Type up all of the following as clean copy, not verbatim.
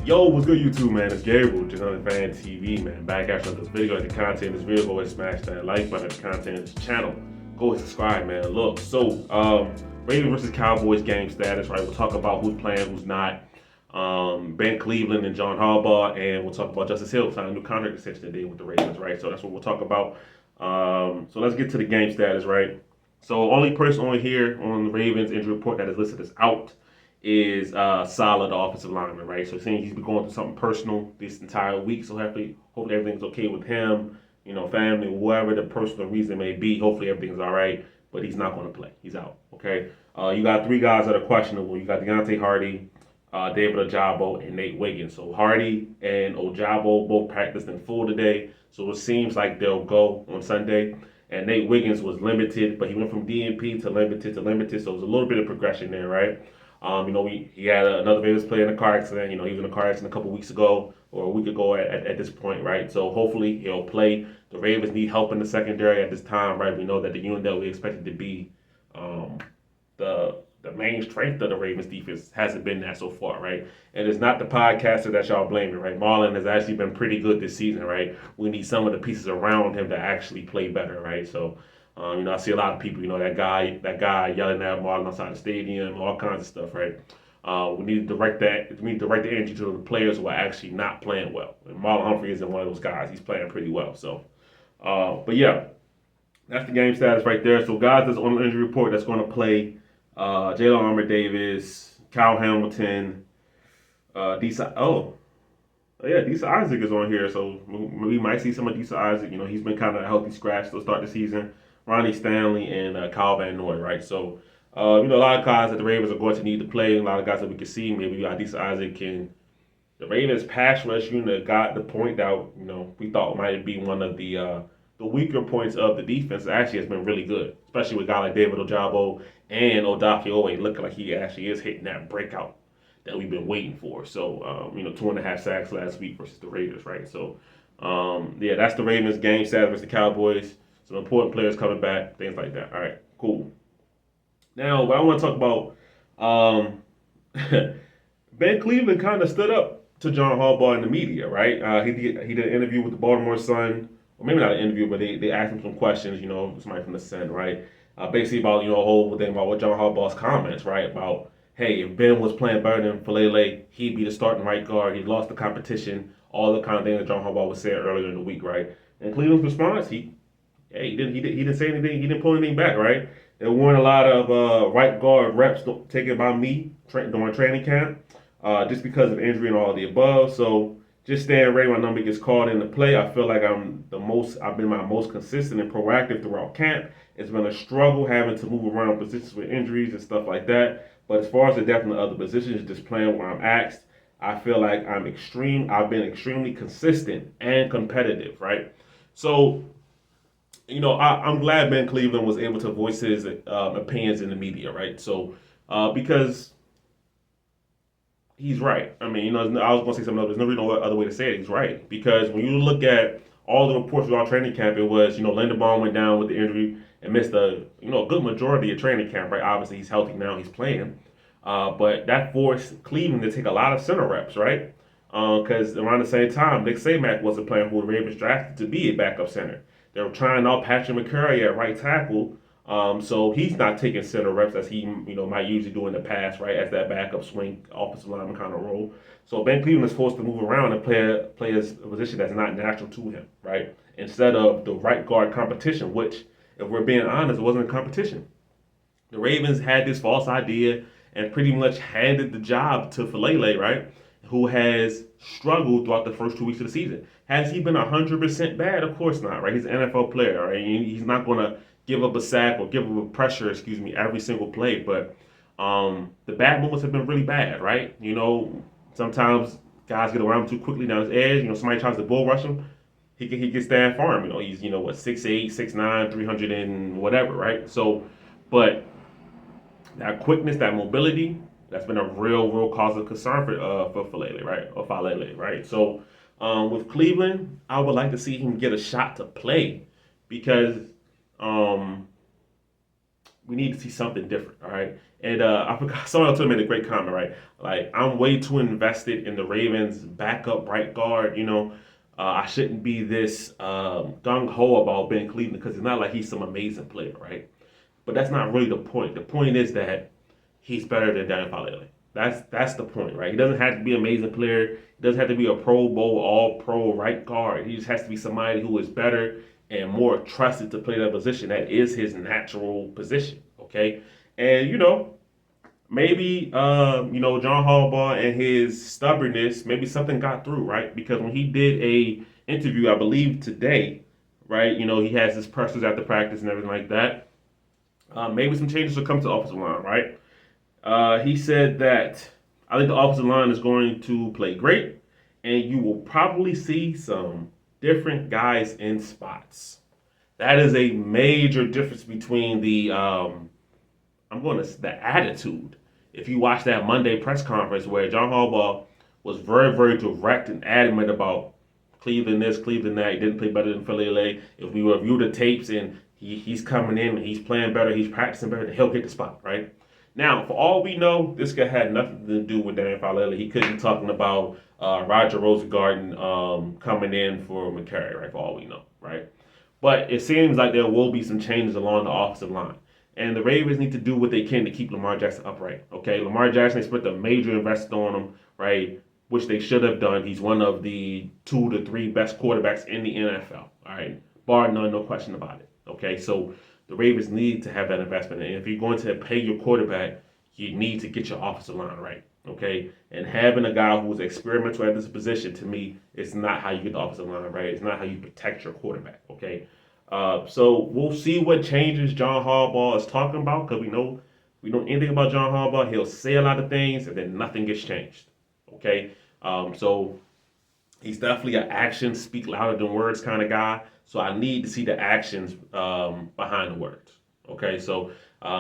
Yo, what's good YouTube, man? It's Gabriel, just on Fan TV, man. Back after the video, like the content in this video, go ahead and smash that like button, the content in this channel. Go ahead and subscribe, man. Look, Ravens versus Cowboys game status, right? We'll talk about who's playing, who's not. Ben Cleveland and John Harbaugh, and we'll talk about Justice Hill signing a new contract extension today with the Ravens, right? So that's what we'll talk about. So let's get to the game status, right? So only person on here on the Ravens injury report that is listed as out is solid offensive lineman, right? So saying he's been going through something personal this entire week, so hopefully everything's okay with him, family, whatever the personal reason may be. Hopefully everything's all right, but he's not going to play. He's out, okay? You got three guys that are questionable. You got Deontay Hardy, David Ojabo, and Nate Wiggins. So Hardy and Ojabo both practiced in full today, so it seems like they'll go on Sunday. And Nate Wiggins was limited, but he went from DNP to limited, so it was a little bit of progression there, right? He had another Ravens player in a car accident. He was in a car accident a couple weeks ago or a week ago at this point, right? So hopefully he'll play. The Ravens need help in the secondary at this time, right? We know that the unit that we expected to be the main strength of the Ravens defense hasn't been that so far, right? And it's not the podcaster that y'all blaming, right? Marlon has actually been pretty good this season, right? We need some of the pieces around him to actually play better, right? So I see a lot of people, that guy yelling at Marlon outside the stadium, all kinds of stuff, right? We need to direct that. We need to direct the energy to the players who are actually not playing well. And Marlon Humphrey isn't one of those guys. He's playing pretty well. So, but yeah, that's the game status right there. So guys that's on the injury report that's going to play: Jalen Armour-Davis, Kyle Hamilton, Disa Isaac is on here, so we might see some of Disa Isaac. He's been kind of a healthy scratch to start the season. Ronnie Stanley and Kyle Van Noy, right? So, a lot of guys that the Ravens are going to need to play. A lot of guys that we can see. Maybe Disa Isaac can. The Ravens pass rush unit got the point that we thought might be one of the weaker points of the defense. Actually, has been really good, especially with a guy like David Ojabo and Odafe Oweh looking like he actually is hitting that breakout that we've been waiting for. So, 2.5 sacks last week versus the Raiders, right? So, that's the Ravens game status versus the Cowboys. Some important players coming back, things like that. All right, cool. Now, what I want to talk about, Ben Cleveland kind of stood up to John Harbaugh in the media, right? He did an interview with the Baltimore Sun, or maybe not an interview, but they asked him some questions, somebody from the Sun, right? Basically about, a whole thing about what John Harbaugh's comments, right? About, hey, if Ben was playing better than Falele, he'd be the starting right guard. He lost the competition, all the kind of things that John Harbaugh was saying earlier in the week, right? And Cleveland's response, he didn't say anything. He didn't pull anything back, right? There weren't a lot of right guard reps taken by me during training camp, just because of injury and all of the above. So just staying ready when number gets called into play. I feel like I've been my most consistent and proactive throughout camp. It's been a struggle having to move around positions with injuries and stuff like that. But as far as the depth in the other positions, just playing where I'm asked, I feel like I've been extremely consistent and competitive, right? So I'm glad Ben Cleveland was able to voice his opinions in the media, right? So, because he's right. I mean, I was going to say something else. There's no really no other way to say it. He's right. Because when you look at all the reports throughout training camp, it was, Linderbaum went down with the injury and missed a good majority of training camp, right? Obviously, he's healthy now. He's playing. But that forced Cleveland to take a lot of center reps, right? Because around the same time, Nick Samac wasn't playing who the Ravens drafted to be a backup center. They were trying out Patrick McCurry at right tackle, so he's not taking center reps as he might usually do in the past, right, as that backup swing offensive lineman kind of role. So Ben Cleveland is forced to move around and play a position that's not natural to him, right, instead of the right guard competition, which, if we're being honest, wasn't a competition. The Ravens had this false idea and pretty much handed the job to Falele, right, who has struggled throughout the first 2 weeks of the season. Has he been 100% bad? Of course not, right? He's an NFL player, right? He's not going to give up a sack or give up a pressure, every single play. But the bad moments have been really bad, right? Sometimes guys get around too quickly down his edge. Somebody tries to bull rush him. He can stand firm. He's, 6'8", 6'9", 300 and whatever, right? So, but that quickness, that mobility, that's been a real cause of concern for Falele, right? Or Falele, right? So, with Cleveland, I would like to see him get a shot to play because we need to see something different, all right? And I forgot, someone else made a great comment, right? Like, I'm way too invested in the Ravens' backup right guard, I shouldn't be this gung-ho about Ben Cleveland because it's not like he's some amazing player, right? But that's not really the point. The point is that he's better than Daniel Falele. That's the point, right? He doesn't have to be an amazing player. He doesn't have to be a Pro Bowl, All-Pro right guard. He just has to be somebody who is better and more trusted to play that position. That is his natural position, okay? And, maybe, John Harbaugh and his stubbornness, maybe something got through, right? Because when he did a interview, I believe today, right, he has his pressers after practice and everything like that. Maybe some changes will come to the offensive line, right? He said that I think the offensive line is going to play great, and you will probably see some different guys in spots. That is a major difference between the attitude. If you watch that Monday press conference where John Harbaugh was very, very direct and adamant about Cleveland this, Cleveland that, he didn't play better than Philly. If we review the tapes and he's coming in and he's playing better, he's practicing better, he'll get the spot, right? Now, for all we know, this guy had nothing to do with Daniel Falele. He could be talking about Roger Rosengarten coming in for McCary, right? For all we know, right? But it seems like there will be some changes along the offensive line. And the Ravens need to do what they can to keep Lamar Jackson upright, okay? Lamar Jackson, they spent a major investment on him, right? Which they should have done. He's one of the 2 to 3 best quarterbacks in the NFL, all right? Bar none, no question about it, okay? So the Ravens need to have that investment. And if you're going to pay your quarterback, you need to get your offensive line right, okay? And having a guy who's experimental at this position, to me, is not how you get the offensive line right. It's not how you protect your quarterback, okay? So we'll see what changes John Harbaugh is talking about because we know anything about John Harbaugh. He'll say a lot of things and then nothing gets changed, okay? So he's definitely an actions speak louder than words kind of guy. So I need to see the actions behind the words. Okay, so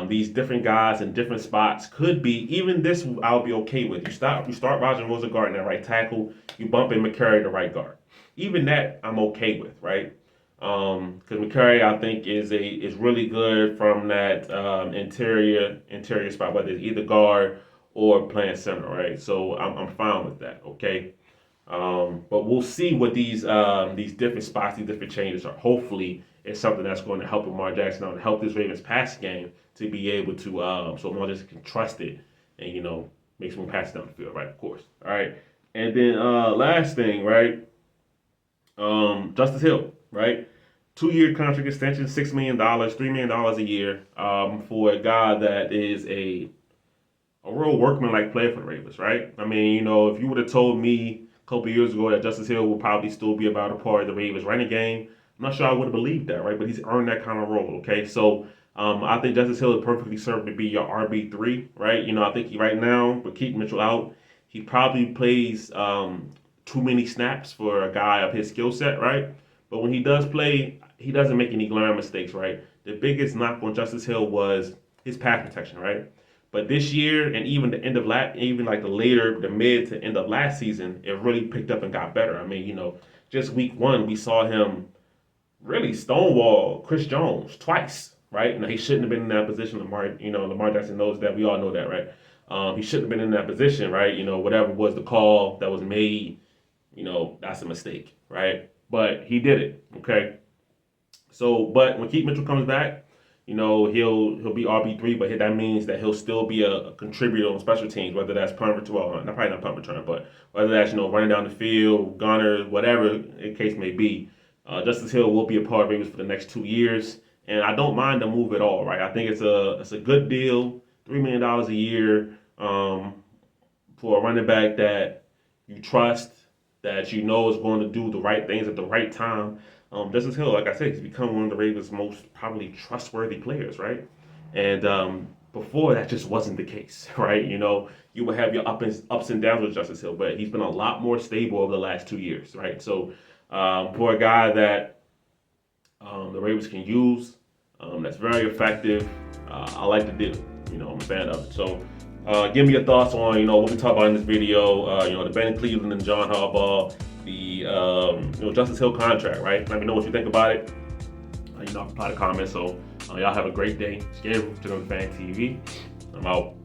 these different guys in different spots could be, even this I'll be okay with. You start Roger Rosengarten at right tackle, you bump in McCary to right guard. Even that I'm okay with, right? Because McCary I think is really good from that interior spot, whether it's either guard or playing center, right? So I'm fine with that. Okay. But we'll see what these different spots, these different changes are. Hopefully, it's something that's going to help Lamar Jackson out and help this Ravens pass game to be able to so Lamar Jackson can trust it and make some passes down the field, right? Of course. All right. And then last thing, right? Justice Hill, right? 2-year contract extension, $6 million, $3 million a year for a guy that is a real workman-like player for the Ravens, right? I mean, if you would have told me a couple of years ago that Justice Hill will probably still be about a part of the Ravens running game, I'm not sure I would have believed that, right? But he's earned that kind of role, okay? So I think Justice Hill is perfectly served to be your RB3, right? I think right now, with Keith Mitchell out, he probably plays too many snaps for a guy of his skill set, right? But when he does play, he doesn't make any glaring mistakes, right? The biggest knock on Justice Hill was his pass protection, right? But this year and even the end of the mid to end of last season, it really picked up and got better. I mean, just week 1, we saw him really stonewall Chris Jones twice, right? Now he shouldn't have been in that position. Lamar Jackson knows that. We all know that, right? He shouldn't have been in that position, right? Whatever was the call that was made, that's a mistake, right? But he did it, okay? So, but when Keith Mitchell comes back, he'll be RB3, but that means that he'll still be a contributor on special teams, whether that's punt return, probably not punt return, but whether that's running down the field, gunner, whatever the case may be. Justice Hill will be a part of Ravens for the next 2 years, and I don't mind the move at all, right? I think it's a good deal, $3 million a year for a running back that you trust, that is going to do the right things at the right time. Justice Hill, like I said, he's become one of the Ravens' most probably trustworthy players, right? And before that just wasn't the case, right? You would have your ups and downs with Justice Hill, but he's been a lot more stable over the last 2 years, right? So for a guy that the Ravens can use, that's very effective, I like the deal. I'm a fan of it. So give me your thoughts on what we talked about in this video. The Ben Cleveland and John Harbaugh, the Justice Hill contract, right? Let me know what you think about it. I can apply the comments. So Y'all have a great day. Scared to Fan TV. I'm out.